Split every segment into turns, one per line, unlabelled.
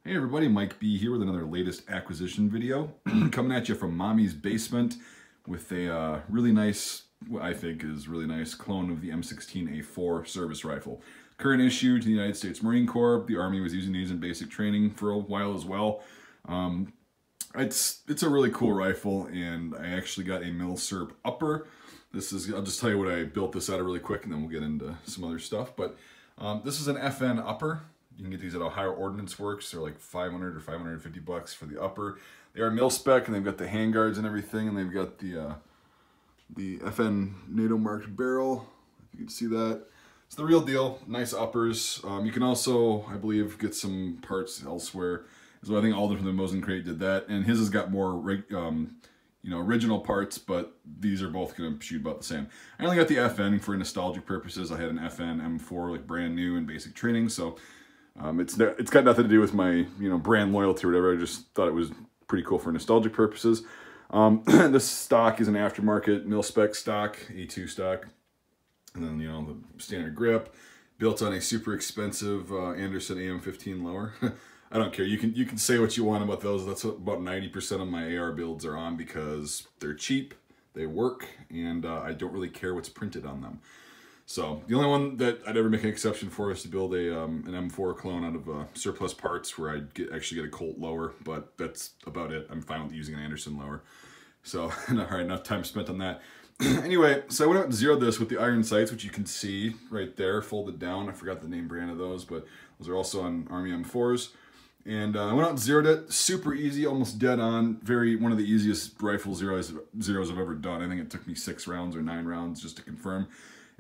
Hey everybody, Mike B here with another latest acquisition video. Coming at you from Mommy's basement with a really nice, what I think is really nice, clone of the M16A4 service rifle. Current issue to the United States Marine Corps. The Army was using these in basic training for a while as well. It's a really cool rifle, and I actually got a Milsurp upper. This is, I'll just tell you what I built this out of really quick, and then we'll get into some other stuff. But this is an FN upper. You can get these at Ohio Ordnance Works. They're like 500 or 550 bucks for the upper. They are mil spec, and they've got the handguards and everything, and they've got the FN NATO marked barrel. If you can see that, it's the real deal. Nice uppers. You can also, I believe, get some parts elsewhere. So I think Alden from the Mosin Crate did that, and his has got more original parts, but these are both going to shoot about the same. I only got the FN for nostalgic purposes. I had an FN M4 like brand new in basic training, so. It's got nothing to do with my brand loyalty or whatever. I just thought it was pretty cool for nostalgic purposes. This stock is an aftermarket mil-spec stock, A2 stock, and then the standard grip, built on a super expensive Anderson AM15 lower. I don't care. You can say what you want about those. That's what about 90% of my AR builds are on because they're cheap, they work, and I don't really care what's printed on them. So the only one that I'd ever make an exception for is to build an M4 clone out of surplus parts where I'd actually get a Colt lower, but that's about it. I'm fine with using an Anderson lower. So, all right, enough time spent on that. Anyway, so I went out and zeroed this with the iron sights, which you can see right there, folded down. I forgot the name brand of those, but those are also on Army M4s. And I went out and zeroed it. Super easy, almost dead on. One of the easiest rifle zeros I've ever done. I think it took me 6 rounds or 9 rounds just to confirm.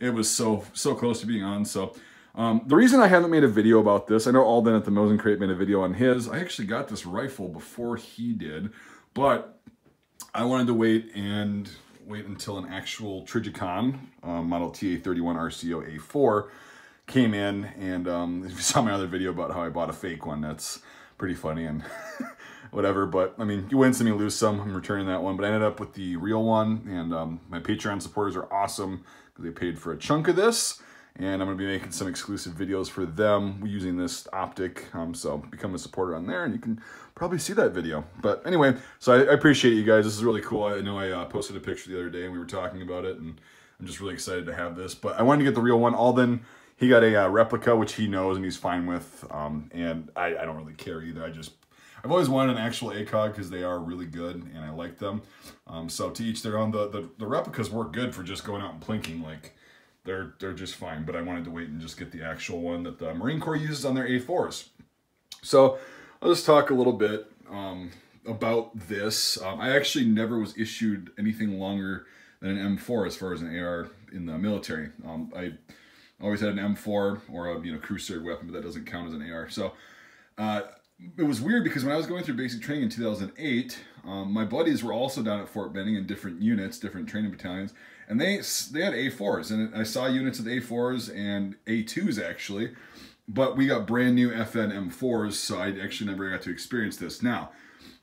It was so close to being on. So the reason I haven't made a video about this, I know Alden at the Mosin Crate made a video on his. I actually got this rifle before he did, but I wanted to wait until an actual Trijicon model TA31-RCO-A4 came in. And if you saw my other video about how I bought a fake one, that's pretty funny and whatever. But I mean, you win some, you lose some. I'm returning that one, but I ended up with the real one. And my Patreon supporters are awesome. They paid for a chunk of this, and I'm going to be making some exclusive videos for them using this optic. So become a supporter on there, and you can probably see that video. But anyway, so I appreciate you guys. This is really cool. I know I posted a picture the other day, and we were talking about it, and I'm just really excited to have this. But I wanted to get the real one. Alden, he got a replica, which he knows and he's fine with, and I don't really care either. I've always wanted an actual ACOG because they are really good and I like them. So to each their own. The replicas work good for just going out and plinking. Like they're just fine. But I wanted to wait and just get the actual one that the Marine Corps uses on their A4s. So I'll just talk a little bit about this. I actually never was issued anything longer than an M4 as far as an AR in the military. I always had an M4 or a cruiser weapon, but that doesn't count as an AR. So. It was weird because when I was going through basic training in 2008, my buddies were also down at Fort Benning in different units, different training battalions, and they had A4s, and I saw units with A4s and A2s actually, but we got brand new FN M4s, so I actually never got to experience this. Now,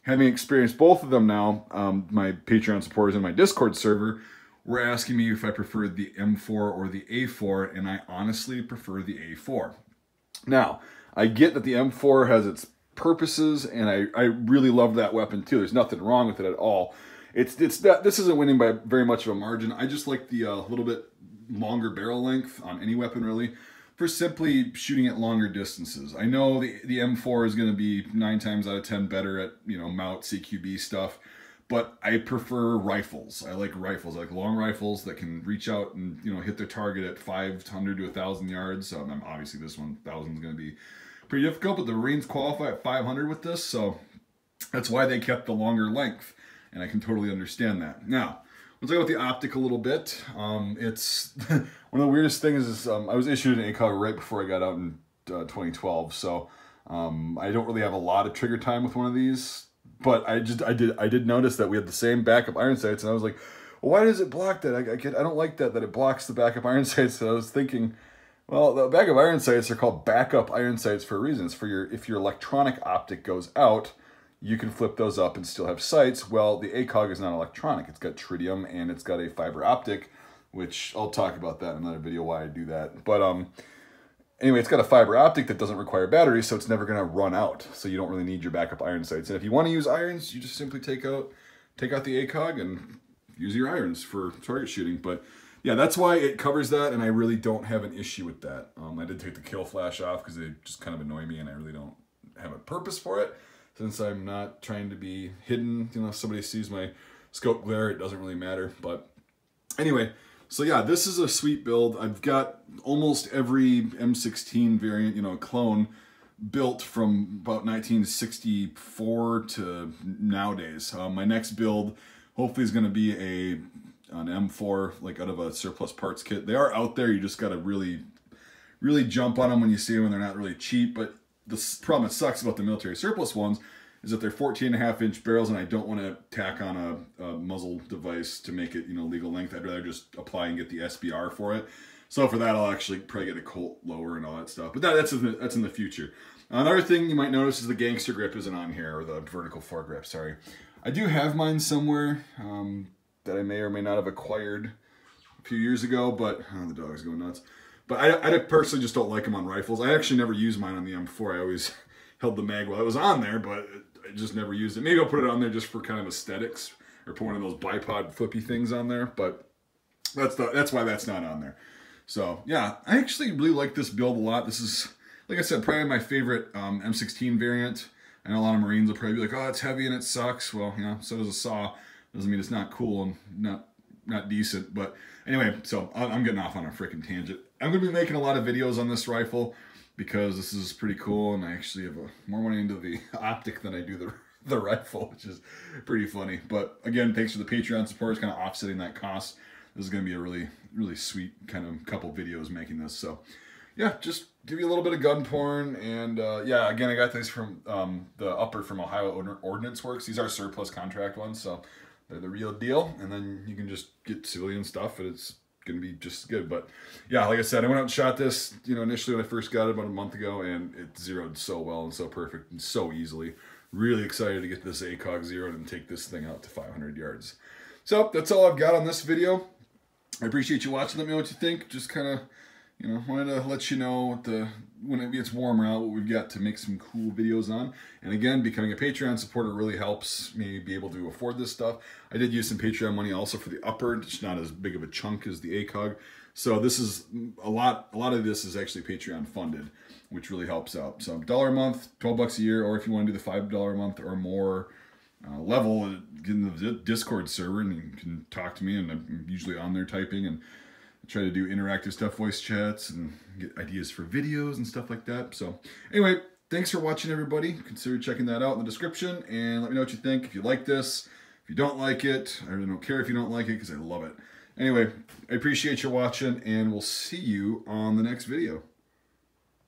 having experienced both of them now, my Patreon supporters and my Discord server were asking me if I preferred the M4 or the A4, and I honestly prefer the A4. Now, I get that the M4 has its purposes, and I really love that weapon too. There's nothing wrong with it at all. This isn't winning by very much of a margin. I just like the little bit longer barrel length on any weapon really for simply shooting at longer distances. I know the M4 is going to be 9 times out of 10 better at mount CQB stuff, but I prefer rifles. I like rifles. I like long rifles that can reach out and hit their target at 500 to 1,000 yards. Obviously this 1,000 is going to be pretty difficult, but the Marines qualify at 500 with this, so that's why they kept the longer length, and I can totally understand that. Now, let's talk about the optic a little bit. It's one of the weirdest things is I was issued an ACOG right before I got out in 2012, so I don't really have a lot of trigger time with one of these, but I did notice that we had the same backup iron sights, and I was like, well, why does it block that? I don't like that it blocks the backup iron sights. So I was thinking, well, the backup iron sights are called backup iron sights for a reason. It's for if your electronic optic goes out, you can flip those up and still have sights. Well, the ACOG is not electronic. It's got tritium and it's got a fiber optic, which I'll talk about that in another video why I do that. But Anyway, it's got a fiber optic that doesn't require batteries, so it's never going to run out. So you don't really need your backup iron sights. And if you want to use irons, you just simply take out the ACOG and use your irons for target shooting. But yeah, that's why it covers that, and I really don't have an issue with that. I did take the kill flash off because they just kind of annoy me, and I really don't have a purpose for it. Since I'm not trying to be hidden, you know, if somebody sees my scope glare, it doesn't really matter. But anyway, so yeah, this is a sweet build. I've got almost every M16 variant, you know, clone built from about 1964 to nowadays. My next build hopefully is going to be an M4, like out of a surplus parts kit. They are out there. You just got to really jump on them when you see them, and they're not really cheap. But the problem that sucks about the military surplus ones is that they're 14.5-inch barrels, and I don't want to tack on a muzzle device to make it, you know, legal length. I'd rather just apply and get the SBR for it. So for that, I'll actually probably get a Colt lower and all that stuff. But that's in the future. Another thing you might notice is the gangster grip isn't on here, or the vertical foregrip, sorry. I do have mine somewhere that I may or may not have acquired a few years ago, but the dog's going nuts. But I personally just don't like them on rifles. I actually never used mine on the M4. I always held the mag while it was on there, but I just never used it. Maybe I'll put it on there just for kind of aesthetics, or put one of those bipod flippy things on there, but that's why that's not on there. So yeah, I actually really like this build a lot. This is, like I said, probably my favorite M16 variant. I know a lot of Marines will probably be like, oh, it's heavy and it sucks. Well, you know, so does a saw. Doesn't mean it's not cool and not decent. But anyway, so I'm getting off on a freaking tangent. I'm going to be making a lot of videos on this rifle because this is pretty cool, and I actually have more money into the optic than I do the rifle, which is pretty funny. But again, thanks for the Patreon support. It's kind of offsetting that cost. This is going to be a really sweet kind of couple videos making this. So yeah, just give you a little bit of gun porn. And yeah, again, I got these from the upper from Ohio Ordnance Works. These are surplus contract ones, so they're the real deal. And then you can just get civilian stuff, and it's going to be just good. But yeah, like I said, I went out and shot this, you know, initially when I first got it about a month ago, and it zeroed so well and so perfect and so easily. Really excited to get this ACOG zeroed and take this thing out to 500 yards. So that's all I've got on this video. I appreciate you watching. Let me know what you think. Just kind of, you know, wanted to let you know what when it gets warmer out, what we've got to make some cool videos on. And again, becoming a Patreon supporter really helps me be able to afford this stuff. I did use some Patreon money also for the upper. It's not as big of a chunk as the ACOG. So this is a lot of this is actually Patreon funded, which really helps out. So $1 a month, 12 bucks a year, or if you want to do the $5 a month or more level, get in the Discord server and you can talk to me, and I'm usually on there typing, and try to do interactive stuff, voice chats, and get ideas for videos and stuff like that. So anyway, thanks for watching, everybody. Consider checking that out in the description, and let me know what you think. If you like this, if you don't like it, I really don't care if you don't like it because I love it. Anyway, I appreciate you watching, and we'll see you on the next video.